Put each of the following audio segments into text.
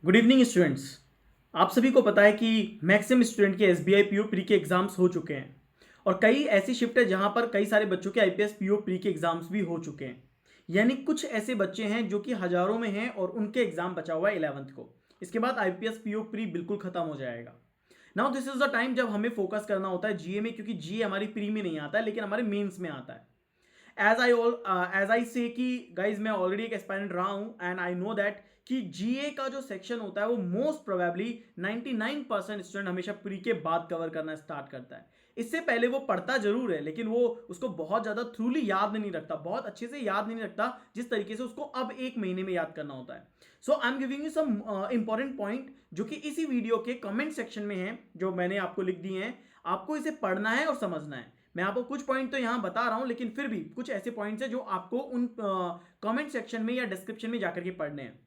Good evening students. आप सभी को पता है कि मैक्सिमम स्टूडेंट के एसबीआई पीओ प्री के एग्जाम्स हो चुके हैं और कई ऐसी शिफ्ट है जहां पर कई सारे बच्चों के आईपीएस पीओ प्री के एग्जाम्स भी हो चुके हैं। यानी कुछ ऐसे बच्चे हैं जो कि हजारों में हैं और उनके एग्जाम बचा हुआ है 11th को। इसके बाद आईपीएस पीओ प्री बिल्कुल खत्म हो जाएगा। Now this is the time जब हमें फोकस करना होता है जीए में, क्योंकि जीए हमारी प्री में नहीं आता है लेकिन हमारे मेंस में आता है। एज आई से कि गाइज मैं ऑलरेडी एक एस्पायरेंट रहा हूं एंड आई नो दैट कि जीए का जो सेक्शन होता है वो मोस्ट प्रोबेबली 99% स्टूडेंट हमेशा प्री के बाद कवर करना स्टार्ट करता है। इससे पहले वो पढ़ता जरूर है लेकिन वो उसको बहुत ज्यादा थ्रूली याद नहीं रखता, बहुत अच्छे से याद नहीं रखता जिस तरीके से उसको अब एक महीने में याद करना होता है। So I am giving you some important point जो कि इसी वीडियो के कमेंट सेक्शन में है, जो मैंने आपको लिख दिए हैं। आपको इसे पढ़ना है और समझना है। मैं आपको कुछ पॉइंट तो यहां बता रहा हूं लेकिन फिर भी कुछ ऐसे पॉइंट्स हैं जो आपको उन कमेंट सेक्शन में या डिस्क्रिप्शन में जाकर के पढ़ने हैं।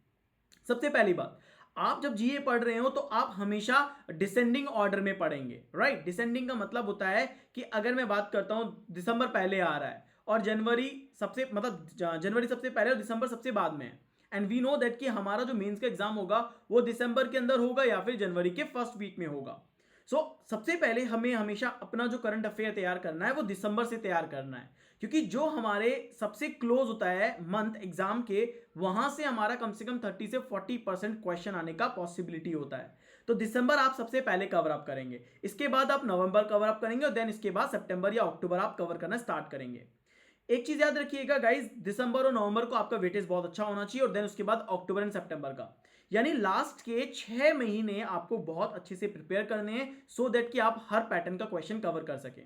सबसे पहली बात, आप जब जीए पढ़ रहे हो तो आप हमेशा डिसेंडिंग ऑर्डर में पढ़ेंगे, राइट। डिसेंडिंग का मतलब होता है कि अगर मैं बात करता हूं दिसंबर पहले आ रहा है और जनवरी सबसे पहले और दिसंबर सबसे बाद में है। एंड वी नो दैट कि हमारा जो मेंस का एग्जाम होगा वो दिसंबर के अंदर होगा या फिर जनवरी के फर्स्ट वीक में होगा। सबसे पहले हमें हमेशा अपना जो करंट अफेयर तैयार करना है वो दिसंबर से तैयार करना है, क्योंकि जो हमारे सबसे क्लोज होता है मंथ एग्जाम के, वहां से हमारा कम से कम 30 से 40% क्वेश्चन आने का पॉसिबिलिटी होता है। तो दिसंबर आप सबसे पहले कवर अप करेंगे, इसके बाद आप नवंबर कवर अप करेंगे और देन इसके बाद सितंबर या अक्टूबर आप कवर करना स्टार्ट करेंगे। एक चीज याद रखिएगा गाइस, दिसंबर और नवंबर को आपका वेटेज बहुत अच्छा होना चाहिए और देन उसके बाद अक्टूबर एंड सितंबर का, यानी लास्ट के 6 महीने आपको बहुत अच्छे से प्रिपेयर करने हैं सो दैट कि आप हर पैटर्न का क्वेश्चन कवर कर सकें।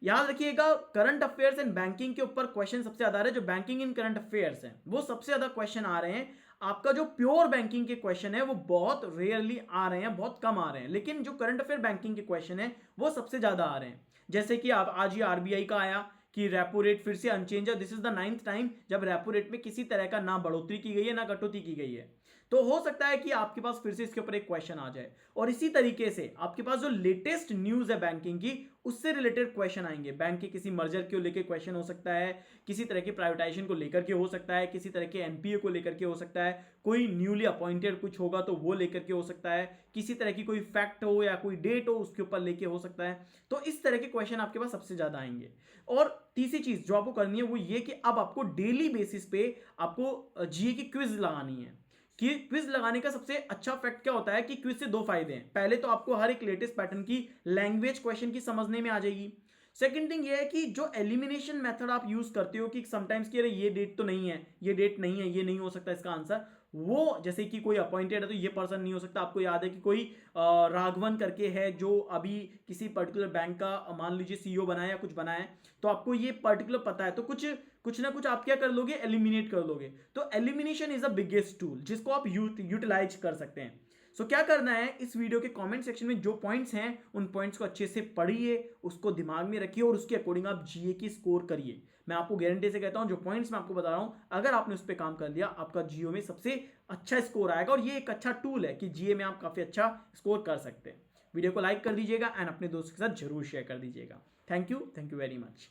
याद रखिएगा करंट अफेयर्स एंड बैंकिंग के ऊपर क्वेश्चन सबसे ज्यादा आ रहे हैं। जो बैंकिंग इन करंट अफेयर्स हैं वो सबसे ज्यादा क्वेश्चन आ रहे हैं। आपका जो प्योर बैंकिंग के क्वेश्चन है वो बहुत रेयरली आ रहे हैं, बहुत कम आ रहे हैं, लेकिन जो करंट अफेयर बैंकिंग के क्वेश्चन है वो सबसे ज्यादा आ रहे हैं। जैसे कि आप आज ही आरबीआई का आया कि रेपो रेट फिर से अनचेंज है। This is the 9th time जब रेपो रेट में किसी तरह का ना बढ़ोतरी की गई है ना कटौती की गई है। तो हो सकता है कि आपके पास फिर से इसके ऊपर एक क्वेश्चन आ जाए। और इसी तरीके से आपके पास जो लेटेस्ट न्यूज है बैंकिंग की, उससे रिलेटेड क्वेश्चन आएंगे। बैंक के किसी मर्जर को लेकर क्वेश्चन हो सकता है, किसी तरह की प्राइवेटाइजेशन को लेकर के हो सकता है, किसी तरह के एनपीए को लेकर के हो सकता है, कोई न्यूली अपॉइंटेड कुछ होगा तो वो लेकर के हो सकता है, किसी तरह की कोई फैक्ट हो या कोई डेट हो उसके ऊपर लेके हो सकता है। तो इस तरह के क्वेश्चन आपके पास सबसे ज्यादा आएंगे। और तीसरी चीज जो आपको करनी है वो ये कि अब आपको डेली बेसिस पे आपको जीए की क्विज लगानी है। कि क्विज लगाने का सबसे अच्छा फैक्ट क्या होता है कि क्विज से दो फायदे हैं। पहले तो आपको हर एक लेटेस्ट पैटर्न की लैंग्वेज क्वेश्चन की समझने में आ जाएगी। सेकंड थिंग ये है कि जो एलिमिनेशन मेथड आप यूज करते हो कि समटाइम्स कि अरे ये डेट तो नहीं है, ये डेट नहीं है, ये नहीं हो सकता इसका आंसर, वो जैसे कि कोई अपॉइंटेड है तो ये पर्सन नहीं हो सकता। आपको याद है कि कोई राघवन करके है जो अभी किसी पर्टिकुलर बैंक का मान लीजिए सीईओ बनाया या कुछ बनाया है, तो आपको ये पर्टिकुलर पता है तो कुछ कुछ ना कुछ आप क्या कर लोगे, एलिमिनेट कर लोगे। तो elimination is a biggest tool जिसको आप यूटिलाइज कर सकते हैं। क्या करना है, इस वीडियो के कमेंट सेक्शन में जो पॉइंट्स हैं उन पॉइंट्स को अच्छे से पढ़िए, उसको दिमाग में रखिए और उसके अकॉर्डिंग आप जीए की स्कोर करिए। मैं आपको गारंटी से कहता हूं जो पॉइंट्स मैं आपको बता रहा हूं अगर आपने उस पर काम कर लिया आपका जीओ में सबसे अच्छा स्कोर आएगा और ये एक अच्छा टूल है कि जीए में आप काफी अच्छा स्कोर कर सकते हैं। वीडियो को लाइक कर दीजिएगा एंड अपने दोस्तों के साथ जरूर शेयर कर दीजिएगा। Thank you very much.